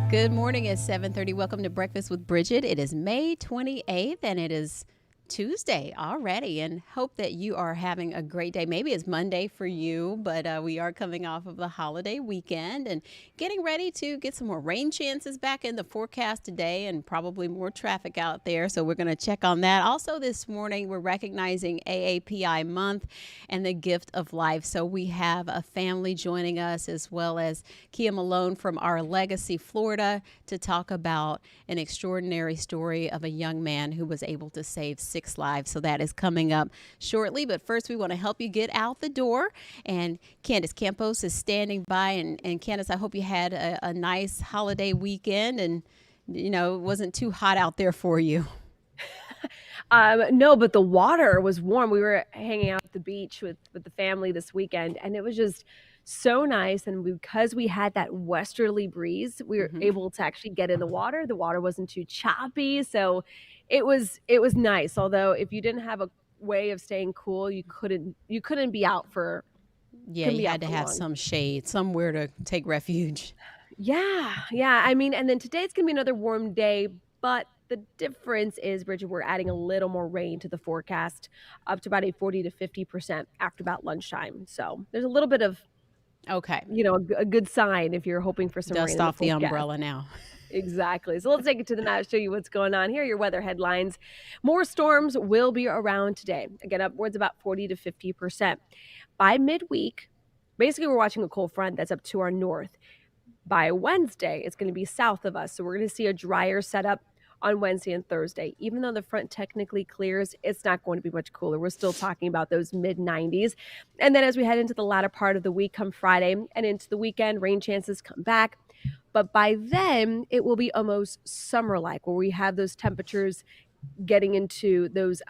Good morning. It's 7:30. Welcome to Breakfast with Bridgett. It is May 28th and it is Tuesday already, and hope that you are having a great day. Maybe it's Monday for you, but we are coming off of the holiday weekend and getting ready to get some more rain chances back in the forecast today and probably more traffic out there. So we're going to check on that. Also this morning, we're recognizing AAPI month and the gift of life. So we have a family joining us as well as Kia Malone from our Legacy, Florida, to talk about an extraordinary story of a young man who was able to save 6 lives. So that is coming up shortly. But first, we want to help you get out the door. And Candace Campos is standing by. And Candace, I hope you had a nice holiday weekend and, it wasn't too hot out there for you. No, but the water was warm. We were hanging out at the beach with the family this weekend, and it was just so nice. And because we had that westerly breeze, we were able to actually get in the water. The water wasn't too choppy, so it was nice. Although if you didn't have a way of staying cool, you couldn't be out for you had to have some shade, somewhere to take refuge. Yeah. I mean, and then today it's gonna be another warm day, but the difference is, Bridget, we're adding a little more rain to the forecast, up to about a 40 to 50% after about lunchtime. So there's a little bit of, Okay. A good sign if you're hoping for some rain. Dust off the umbrella now. Exactly. So let's take it to the map, show you what's going on. Here are your weather headlines. More storms will be around today. Again, upwards about 40 to 50%. By midweek, basically we're watching a cold front that's up to our north. By Wednesday, it's going to be south of us. So we're going to see a drier setup on Wednesday and Thursday. Even though the front technically clears, it's not going to be much cooler. We're still talking about those mid-90s. And then as we head into the latter part of the week, come Friday and into the weekend, rain chances come back. But by then, it will be almost summer-like, where we have those temperatures getting into those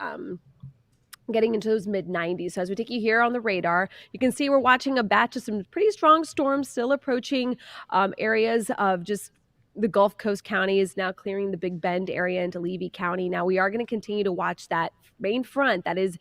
mid-90s. So as we take you here on the radar, you can see we're watching a batch of some pretty strong storms still approaching areas of just the Gulf Coast counties, now clearing the Big Bend area into Levy County. Now we are going to continue to watch that main front that is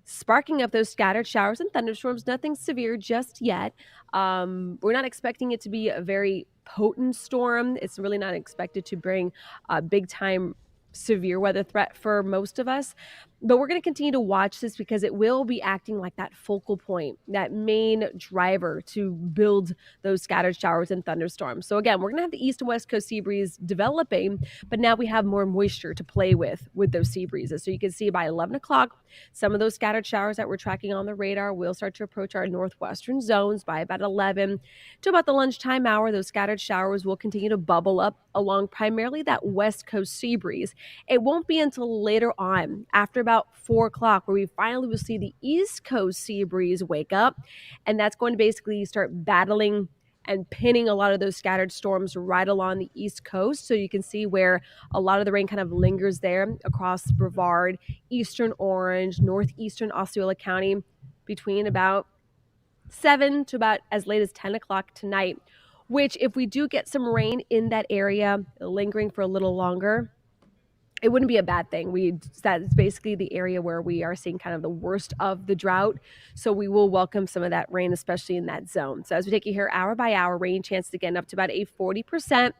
sparking up those scattered showers and thunderstorms. Nothing severe just yet. We're not expecting it to be a very potent storm. It's really not expected to bring a big time severe weather threat for most of us, but we're going to continue to watch this because it will be acting like that focal point, that main driver to build those scattered showers and thunderstorms. So again, we're going to have the east and west coast sea breeze developing, but now we have more moisture to play with those sea breezes. So you can see by 11 o'clock, some of those scattered showers that we're tracking on the radar will start to approach our northwestern zones. By about 11 to about the lunchtime hour, those scattered showers will continue to bubble up along primarily that west coast sea breeze. It won't be until later on, after about 4 o'clock, where we finally will see the east coast sea breeze wake up, and that's going to basically start battling and pinning a lot of those scattered storms right along the east coast. So you can see where a lot of the rain kind of lingers there across Brevard, eastern Orange, northeastern Osceola County between about 7 to about as late as 10 o'clock tonight, which if we do get some rain in that area lingering for a little longer, it wouldn't be a bad thing. That's basically the area where we are seeing kind of the worst of the drought. So we will welcome some of that rain, especially in that zone. So as we take you here hour by hour, rain chances again up to about a 40%.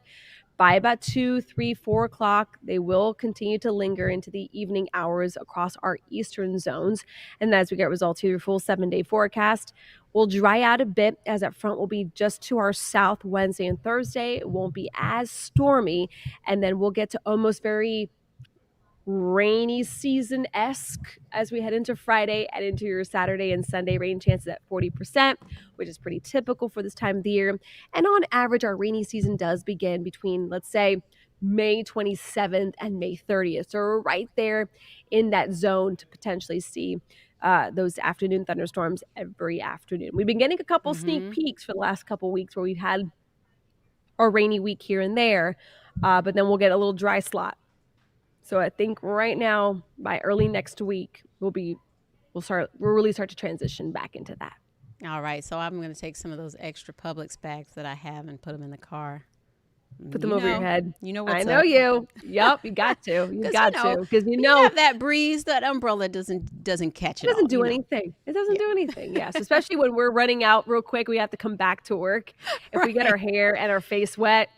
By about 2, 3, 4 o'clock, they will continue to linger into the evening hours across our eastern zones. And as we get results here, your full 7-day forecast will dry out a bit, as that front will be just to our south Wednesday and Thursday. It won't be as stormy. And then we'll get to almost very rainy season-esque as we head into Friday and into your Saturday and Sunday. Rain chances at 40%, which is pretty typical for this time of the year. And on average, our rainy season does begin between, let's say, May 27th and May 30th. So we're right there in that zone to potentially see those afternoon thunderstorms every afternoon. We've been getting a couple sneak peeks for the last couple weeks where we've had a rainy week here and there, but then we'll get a little dry slot. So I think right now, by early next week, we'll really start to transition back into that. All right. So I'm going to take some of those extra Publix bags that I have and put them in the car. Put them over your head. You know what's I know up. you. Yep, you got to. You got to. Because you have that breeze, that umbrella doesn't catch it. It doesn't do anything. It doesn't do anything. Yes, especially when we're running out real quick. We have to come back to work. If we get our hair and our face wet,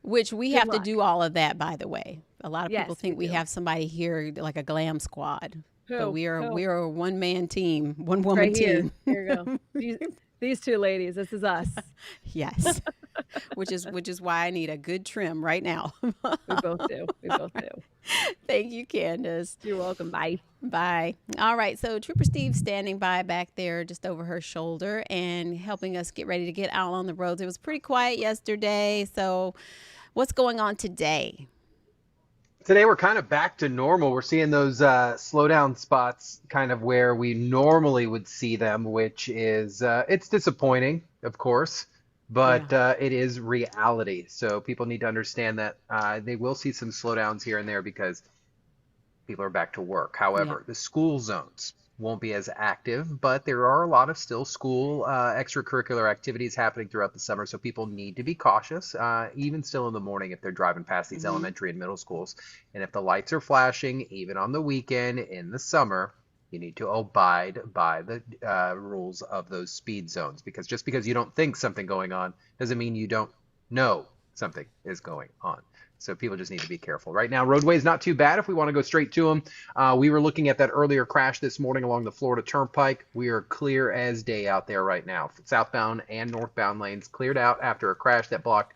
Which we Good have to luck. do all of that, by the way. A lot of people Yes, we think we do. have somebody here like a glam squad, but Who? Who? we are a one man team, one woman Right here. team. Here you go. These two ladies. This is us. Yes, which is why I need a good trim right now. We both do. We both do. Thank you, Candace. You're welcome. Bye. Bye. All right. So Trooper Steve standing by back there just over her shoulder and helping us get ready to get out on the roads. It was pretty quiet yesterday. So what's going on today? Today we're kind of back to normal. We're seeing those slowdown spots kind of where we normally would see them, which is it's disappointing, of course, Yeah. but it is reality. So people need to understand that they will see some slowdowns here and there because people are back to work. Yeah. However, the school zones won't be as active, but there are a lot of still school extracurricular activities happening throughout the summer. So people need to be cautious, even still in the morning if they're driving past these Hmm. elementary and middle schools. And if the lights are flashing, even on the weekend in the summer, you need to abide by the rules of those speed zones. Because just because you don't think something going on doesn't mean you don't know something is going on. So people just need to be careful. Right now, roadway is not too bad if we want to go straight to them. We were looking at that earlier crash this morning along the Florida Turnpike. We are clear as day out there right now. Southbound and northbound lanes cleared out after a crash that blocked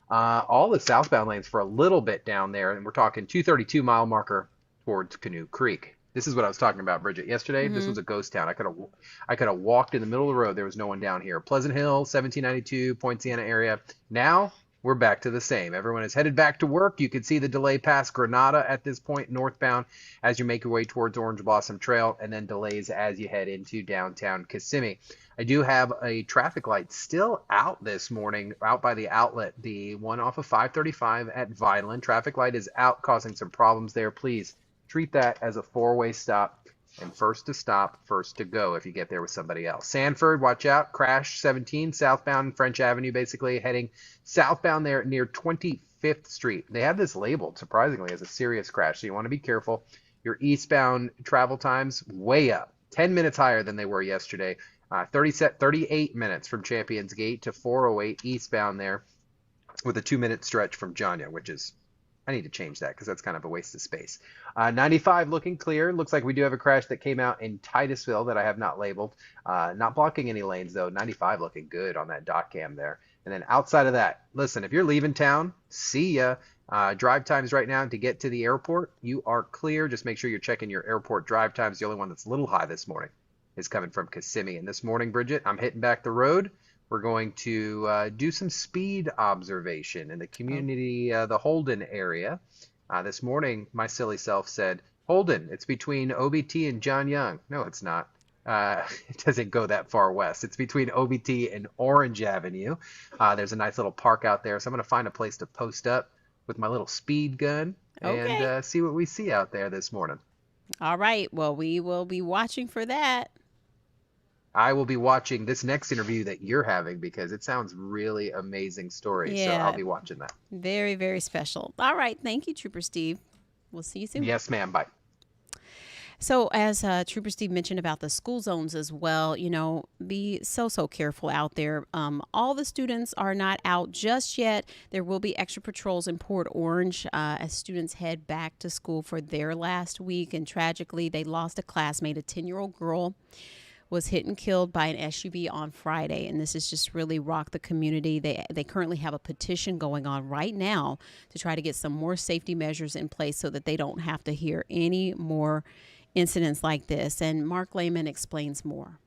all the southbound lanes for a little bit down there. And we're talking 232 mile marker towards Canoe Creek. This is what I was talking about, Bridget. Yesterday, this Hmm. was a ghost town. I could have walked in the middle of the road. There was no one down here. Pleasant Hill, 1792, Point Siena area. Now we're back to the same. Everyone is headed back to work. You can see the delay past Granada at this point, northbound, as you make your way towards Orange Blossom Trail, and then delays as you head into downtown Kissimmee. I do have a traffic light still out this morning, out by the outlet, the one off of 535 at Vineland. Traffic light is out, causing some problems there. Please treat that as a four-way stop. And first to stop, first to go if you get there with somebody else. Sanford, watch out. Crash 17, southbound French Avenue, basically heading southbound there near 25th Street. They have this labeled, surprisingly, as a serious crash, so you want to be careful. Your eastbound travel times way up, 10 minutes higher than they were yesterday. 38 minutes from Champions Gate to 408 eastbound there with a 2-minute stretch from Janya, which is I need to change that because that's kind of a waste of space. 95 looking clear. Looks like we do have a crash that came out in Titusville that I have not labeled. Not blocking any lanes, though. 95 looking good on that dot cam there. And then outside of that, listen, if you're leaving town, see ya. Drive times right now to get to the airport, you are clear. Just make sure you're checking your airport drive times. The only one that's a little high this morning is coming from Kissimmee. And this morning, Bridget, I'm hitting back the road. We're going to do some speed observation in the community, the Holden area. This morning, my silly self said, Holden, it's between OBT and John Young. No, it's not. It doesn't go that far west. It's between OBT and Orange Avenue. There's a nice little park out there. So I'm going to find a place to post up with my little speed gun and Okay. see what we see out there this morning. All right. Well, we will be watching for that. I will be watching this next interview that you're having because it sounds really amazing story. So I'll Yeah. be watching that. Very, very special. All right. Thank you, Trooper Steve. We'll see you soon. Yes, ma'am. Bye. So, as Trooper Steve mentioned about the school zones as well, be so careful out there. All the students are not out just yet. There will be extra patrols in Port Orange as students head back to school for their last week. And tragically, they lost a classmate, a 10-year-old girl was hit and killed by an SUV on Friday, and this has just really rocked the community. They currently have a petition going on right now to try to get some more safety measures in place so that they don't have to hear any more incidents like this. And Mark Lehman explains more.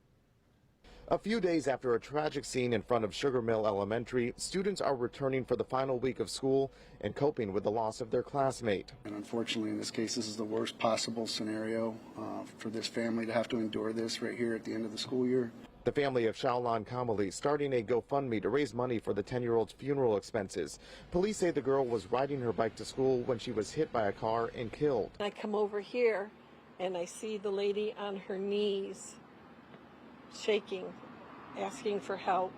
A few days after a tragic scene in front of Sugar Mill Elementary, students are returning for the final week of school and coping with the loss of their classmate. And unfortunately, in this case, this is the worst possible scenario for this family to have to endure this right here at the end of the school year. The family of Shaolin Kamali starting a GoFundMe to raise money for the 10-year-old's funeral expenses. Police say the girl was riding her bike to school when she was hit by a car and killed. I come over here and I see the lady on her knees shaking, asking for help.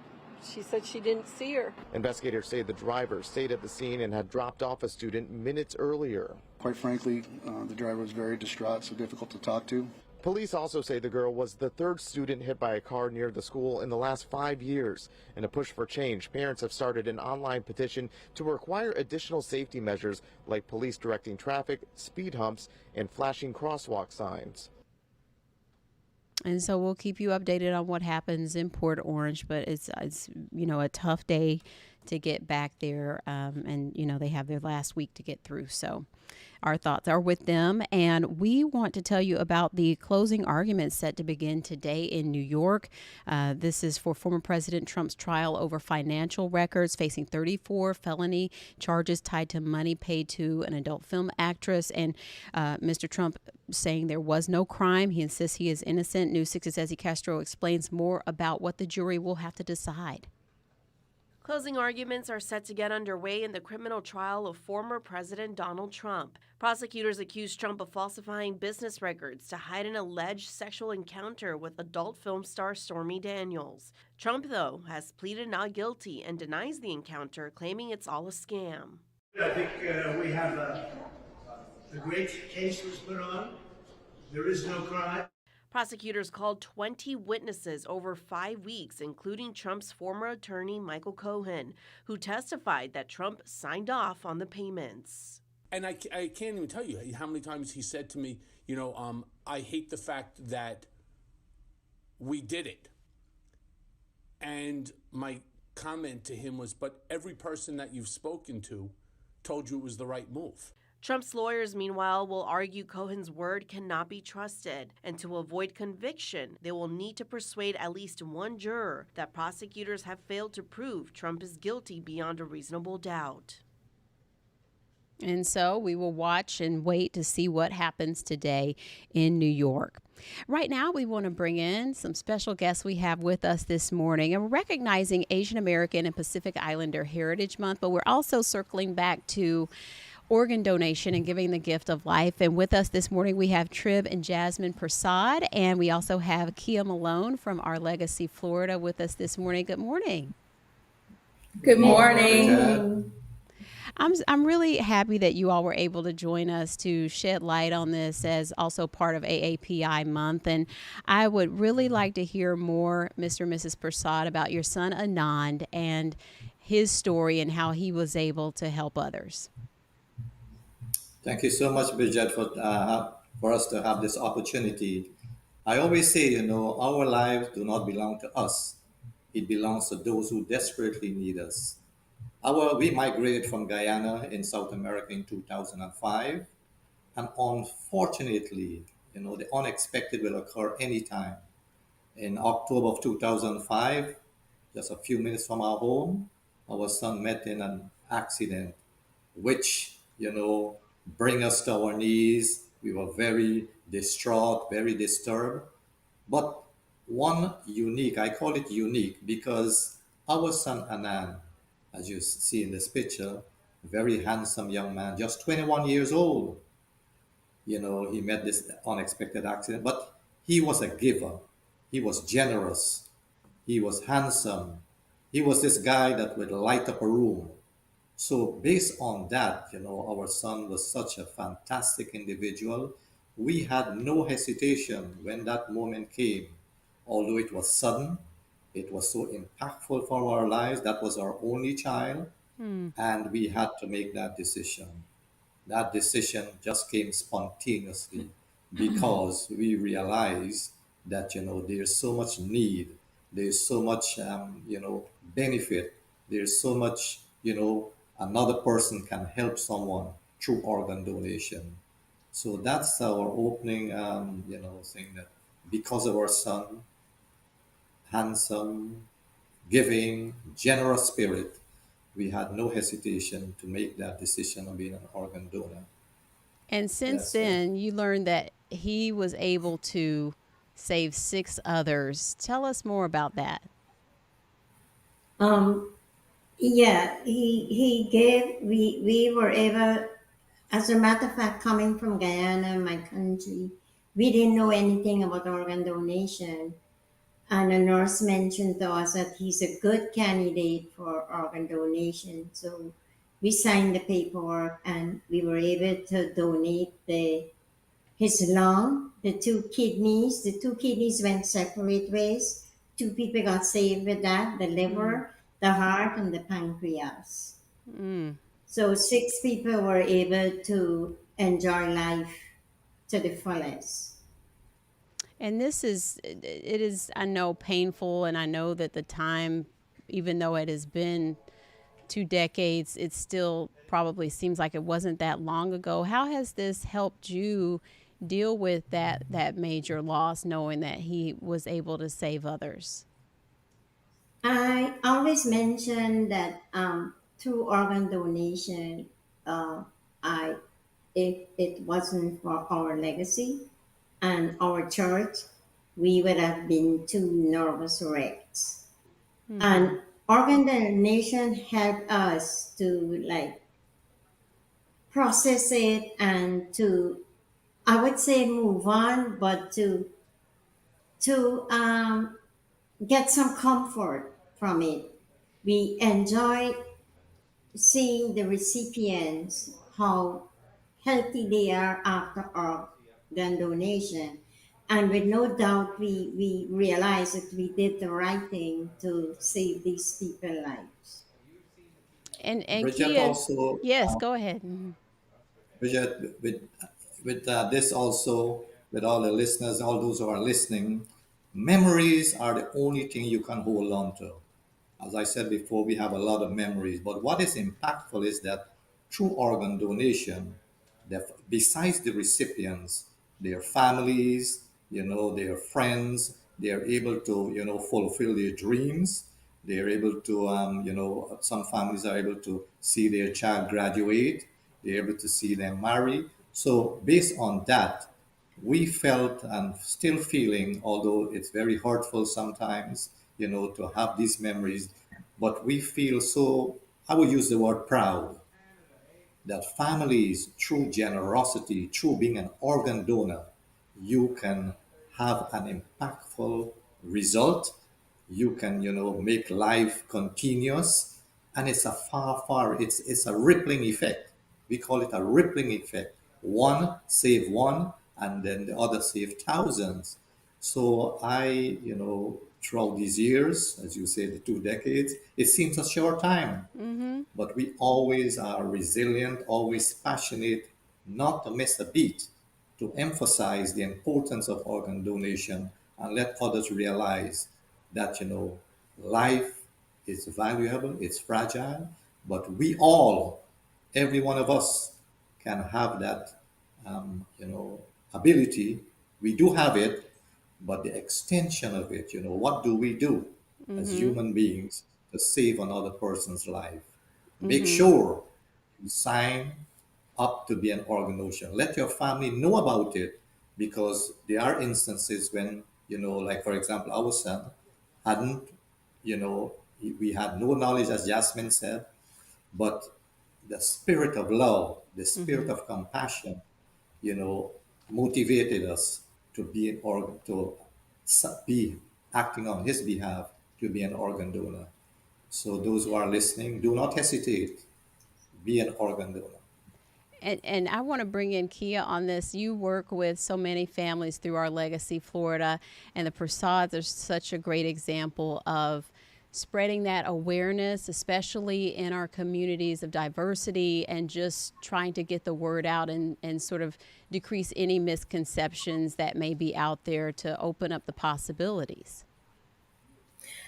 She said she didn't see her. Investigators say the driver stayed at the scene and had dropped off a student minutes earlier. Quite frankly, the driver was very distraught, so difficult to talk to. Police also say the girl was the third student hit by a car near the school in the last 5 years. In a push for change, parents have started an online petition to require additional safety measures like police directing traffic, speed humps, and flashing crosswalk signs. And so we'll keep you updated on what happens in Port Orange, but it's a tough day to get back there, and they have their last week to get through. So our thoughts are with them, and we want to tell you about the closing arguments set to begin today in New York. This is for former President Trump's trial over financial records, facing 34 felony charges tied to money paid to an adult film actress. And Mr. Trump saying there was no crime. He insists he is innocent. News 6's Ezzy Castro explains more about what the jury will have to decide. Closing arguments are set to get underway in the criminal trial of former President Donald Trump. Prosecutors accuse Trump of falsifying business records to hide an alleged sexual encounter with adult film star Stormy Daniels. Trump, though, has pleaded not guilty and denies the encounter, claiming it's all a scam. I think we have a great case was put on. There is no crime. Prosecutors called 20 witnesses over 5 weeks, including Trump's former attorney, Michael Cohen, who testified that Trump signed off on the payments. And I can't even tell you how many times he said to me, I hate the fact that we did it. And my comment to him was, but every person that you've spoken to told you it was the right move. Trump's lawyers, meanwhile, will argue Cohen's word cannot be trusted, and to avoid conviction, they will need to persuade at least one juror that prosecutors have failed to prove Trump is guilty beyond a reasonable doubt. And so we will watch and wait to see what happens today in New York. Right now, we want to bring in some special guests we have with us this morning. And we're recognizing Asian American and Pacific Islander Heritage Month, but we're also circling back to organ donation and giving the gift of life. And with us this morning, we have Trib and Jasmine Prasad, and we also have Kia Malone from Our Legacy, Florida, with us this morning. Good morning. Good morning. I'm really happy that you all were able to join us to shed light on this as also part of AAPI month. And I would really like to hear more, Mr. and Mrs. Prasad, about your son Anand and his story and how he was able to help others. Thank you so much, Bridgett, for us to have this opportunity. I always say, our lives do not belong to us. It belongs to those who desperately need us. We migrated from Guyana in South America in 2005. And unfortunately, the unexpected will occur anytime. In October of 2005, just a few minutes from our home, our son met in an accident, which, bring us to our knees. We were very distraught, very disturbed. But I call it unique because our son Anand, as you see in this picture, very handsome young man, just 21 years old. He met this unexpected accident, but he was a giver. He was generous. He was handsome. He was this guy that would light up a room. So based on that, our son was such a fantastic individual. We had no hesitation when that moment came. Although it was sudden, it was so impactful for our lives. That was our only child. And we had to make that decision. That decision just came spontaneously because we realized that, there's so much need. There's so much, benefit. There's so much, another person can help someone through organ donation. So that's our opening, thing, that because of our son, handsome, giving, generous spirit, we had no hesitation to make that decision of being an organ donor. And since then, you learned that he was able to save 6 others. Tell us more about that. Yeah, he gave, we were able, as a matter of fact, coming from Guyana, my country, we didn't know anything about organ donation. And a nurse mentioned to us that he's a good candidate for organ donation. So we signed the paperwork and we were able to donate the his lung, the two kidneys went separate ways. Two people got saved with that, the liver, the heart, and the pancreas. Mm. So six people were able to enjoy life to the fullest. And this is, it is, I know, painful, and I know that the time, even though it has been 2 decades, it still probably seems like it wasn't that long ago. How has this helped you deal with that major loss, knowing that he was able to save others? I always mention that through organ donation, I if it wasn't for our legacy and our church, we would have been two nervous wrecks. Mm-hmm. And organ donation helped us to like process it and to, I would say, move on, but to get some comfort from it. We enjoy seeing the recipients how healthy they are after organ donation. And with no doubt, we realize that we did the right thing to save these people's lives. And Bridget Kia, also, yes, go ahead. Mhm. Bridget, with this also, with all the listeners, all those who are listening, memories are the only thing you can hold on to. As I said before, we have a lot of memories, but what is impactful is that through organ donation, besides the recipients, their families, their friends, they are able to, fulfill their dreams. They are able to, some families are able to see their child graduate. They're able to see them marry. So based on that, we felt and still feeling, although it's very hurtful sometimes, to have these memories, but we feel so, I would use the word proud, that families, through generosity, through being an organ donor, you can have an impactful result. You can, make life continuous, and it's a it's a rippling effect. We call it a rippling effect. One save one, and then the other save thousands. So throughout these years, as you say, the 2 decades, it seems a short time, Mm-hmm. but we always are resilient, always passionate, not to miss a beat, to emphasize the importance of organ donation and let others realize that, life is valuable, it's fragile, but we all, every one of us, can have that, ability. We do have it, but the extension of it, what do we do as Mm-hmm. human beings to save another person's life? Make Mm-hmm. sure you sign up to be an organ donor. Let your family know about it, because there are instances when, like for example, our son hadn't, we had no knowledge, as Jasmine said, but the spirit of love, the spirit Mm-hmm. of compassion, you know, motivated us to be an organ, to be acting on his behalf to be an organ donor. So those who are listening, do not hesitate. Be an organ donor. And I want to bring in Kia on this. You work with so many families through our Legacy Florida, and the Prasads are such a great example of spreading that awareness, especially in our communities of diversity, and just trying to get the word out and sort of decrease any misconceptions that may be out there to open up the possibilities.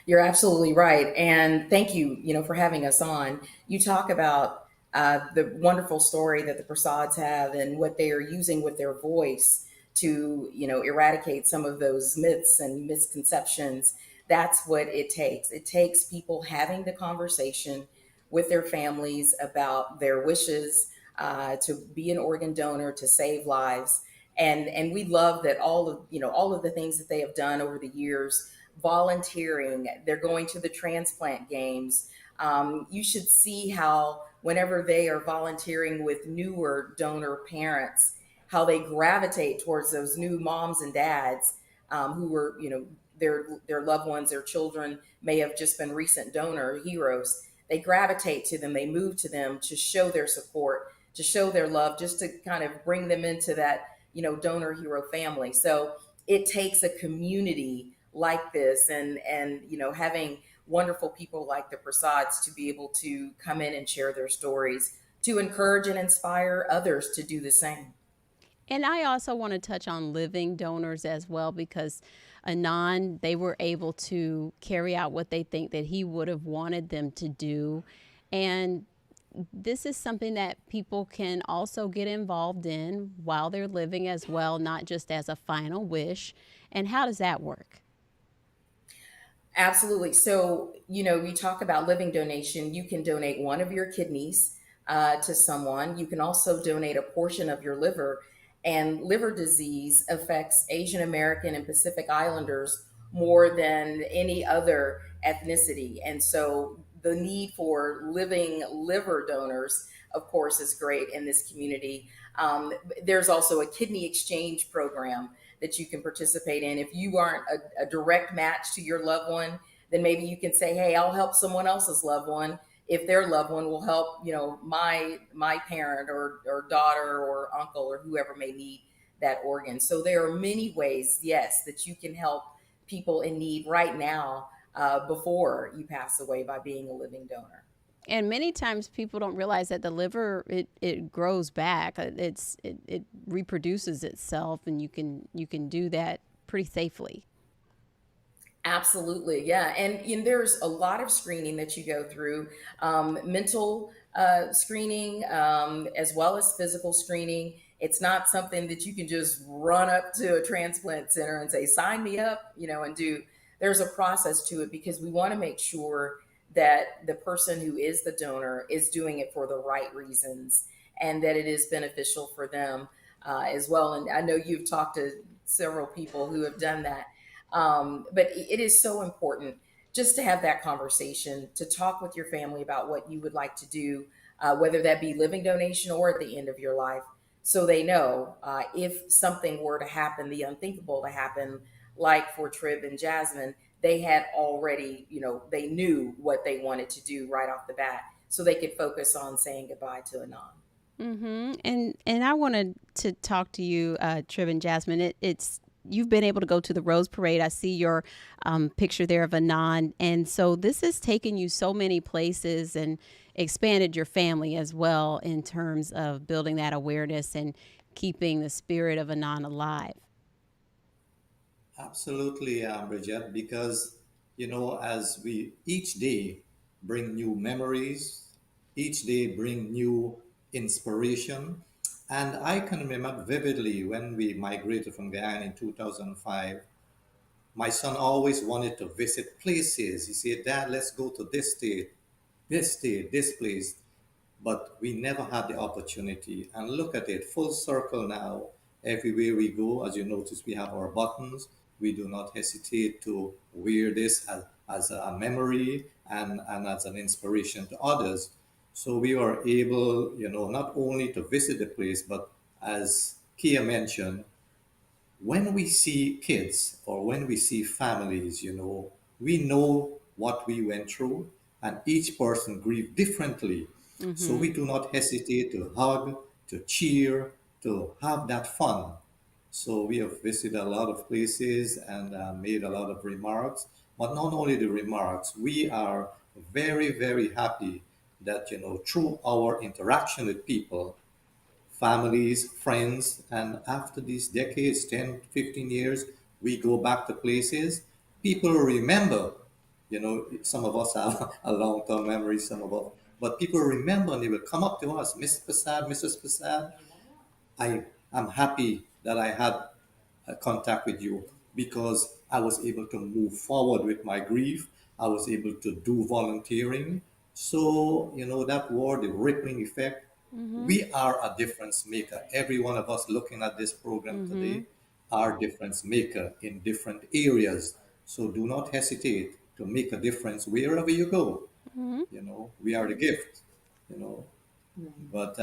You're absolutely right. And thank you, for having us on. You talk about the wonderful story that the Prasads have and what they are using with their voice to, eradicate some of those myths and misconceptions. That's what it takes. It takes people having the conversation with their families about their wishes to be an organ donor, to save lives. And we love that all of the things that they have done over the years, volunteering, they're going to the transplant games. You should see how whenever they are volunteering with newer donor parents, how they gravitate towards those new moms and dads who were, their loved ones, their children may have just been recent donor heroes. They gravitate to them, they move to them to show their support, to show their love, just to kind of bring them into that, donor hero family. So it takes a community like this, and having wonderful people like the Prasads to be able to come in and share their stories to encourage and inspire others to do the same. And I also want to touch on living donors as well, because Anon, they were able to carry out what they think that he would have wanted them to do. And this is something that people can also get involved in while they're living as well, not just as a final wish. And how does that work? Absolutely. So, we talk about living donation. You can donate one of your kidneys to someone. You can also donate a portion of your liver. And liver disease affects Asian American and Pacific Islanders more than any other ethnicity. And so the need for living liver donors, of course, is great in this community. There's also a kidney exchange program that you can participate in. If you aren't a direct match to your loved one, then maybe you can say, "Hey, I'll help someone else's loved one if their loved one will help, my parent or daughter or uncle or whoever may need that organ." So there are many ways, yes, that you can help people in need right now before you pass away by being a living donor. And many times people don't realize that the liver, it grows back. It reproduces itself, and you can do that pretty safely. Absolutely, yeah, and there's a lot of screening that you go through, mental screening, as well as physical screening. It's not something that you can just run up to a transplant center and say, "Sign me up," and do. There's a process to it because we want to make sure that the person who is the donor is doing it for the right reasons and that it is beneficial for them as well. And I know you've talked to several people who have done that. But it is so important just to have that conversation, to talk with your family about what you would like to do, whether that be living donation or at the end of your life, so they know if something were to happen, the unthinkable to happen, like for Trib and Jasmine, they had already, they knew what they wanted to do right off the bat, so they could focus on saying goodbye to Anon. And I wanted to talk to you, Trib and Jasmine. It's you've been able to go to the Rose Parade. I see your picture there of Anon, and so this has taken you so many places and expanded your family as well in terms of building that awareness and keeping the spirit of Anon alive. Absolutely, Bridget, because, as we each day bring new memories, each day bring new inspiration. And I can remember vividly when we migrated from Guyana in 2005, my son always wanted to visit places. He said, "Dad, let's go to this state, this place." But we never had the opportunity. And look at it, full circle now. Everywhere we go, as you notice, we have our buttons. We do not hesitate to wear this as a memory and as an inspiration to others. So we are able, not only to visit the place, but as Kia mentioned, when we see kids or when we see families, we know what we went through, and each person grieved differently. So Mm-hmm. we do not hesitate to hug, to cheer, to have that fun. So we have visited a lot of places and made a lot of remarks. But not only the remarks, we are very, very happy that, through our interaction with people, families, friends, and after these decades, 10, 15 years, we go back to places, people remember, some of us have a long-term memory, some of us, but people remember and they will come up to us, "Mr. Prasad, Mrs. Prasad, I'm happy that I had contact with you because I was able to move forward with my grief. I was able to do volunteering." So, that word, the rippling effect, Mm-hmm. we are a difference maker. Every one of us looking at this program Mm-hmm. today are difference maker in different areas. So do not hesitate to make a difference wherever you go. Mm-hmm. We are the gift, you know but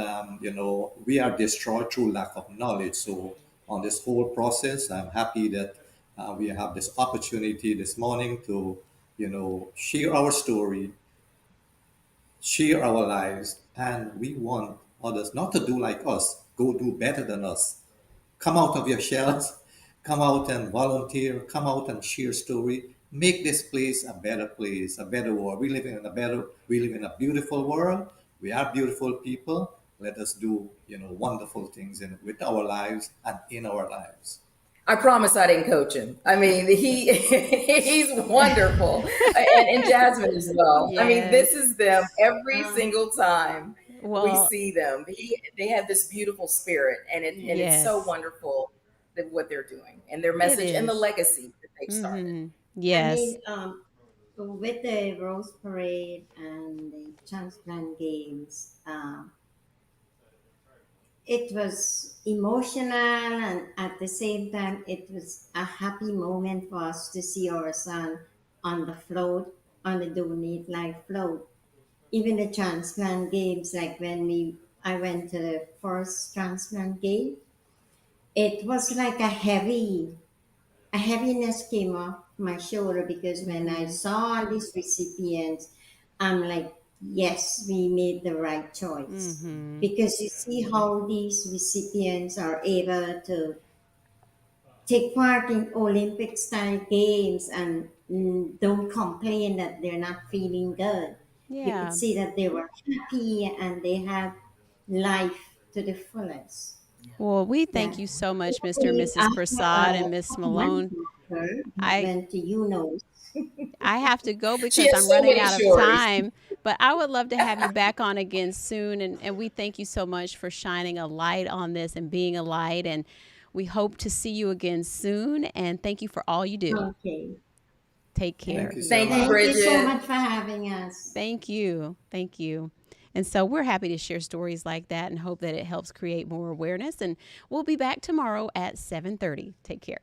we are destroyed through lack of knowledge. So on this whole process, I'm happy that we have this opportunity this morning to share our story, share our lives, and we want others not to do like us, go do better than us, come out of your shells, come out and volunteer, come out and share story. Make this place a better place, a better world. We live in a beautiful world. We are beautiful people. Let us do, wonderful things with our lives and in our lives. I promise I didn't coach him. I mean, he's wonderful, and Jasmine as well. I mean, Yes. this is them every single time we Well, see them. They have this beautiful spirit, and it's so yes, wonderful that what they're doing and their it message and the is. legacy that they've started. Mm-hmm. I Yes. mean, with the Rose Parade and the transplant games, it was emotional, and at the same time, it was a happy moment for us to see our son on the float, on the Donate Life float. Even the transplant games, like when I went to the first transplant game, it was like a heaviness came off my shoulder, because when I Mm-hmm. saw these recipients, I'm like, yes, we made the right choice. Mm-hmm. Because you see how these recipients are able to take part in Olympic style games and don't complain that they're not feeling good. You could Yeah. see that they were happy and they had life to the fullest. Well, we Yeah. thank you so much, Mr. and Only Mrs. after Prasad and Miss one Malone. doctor I went to UNOS. I have to go She because has I'm so running many out of stories. time, but I would love to have you back on again soon. And we thank you so much for shining a light on this and being a light. And we hope to see you again soon. And thank you for all you do. Okay. Take Thank care. you so Thank you, much. Thank you so Bridget. much for having us. Thank you. Thank you. And so we're happy to share stories like that and hope that it helps create more awareness. And we'll be back tomorrow at 7:30. Take care.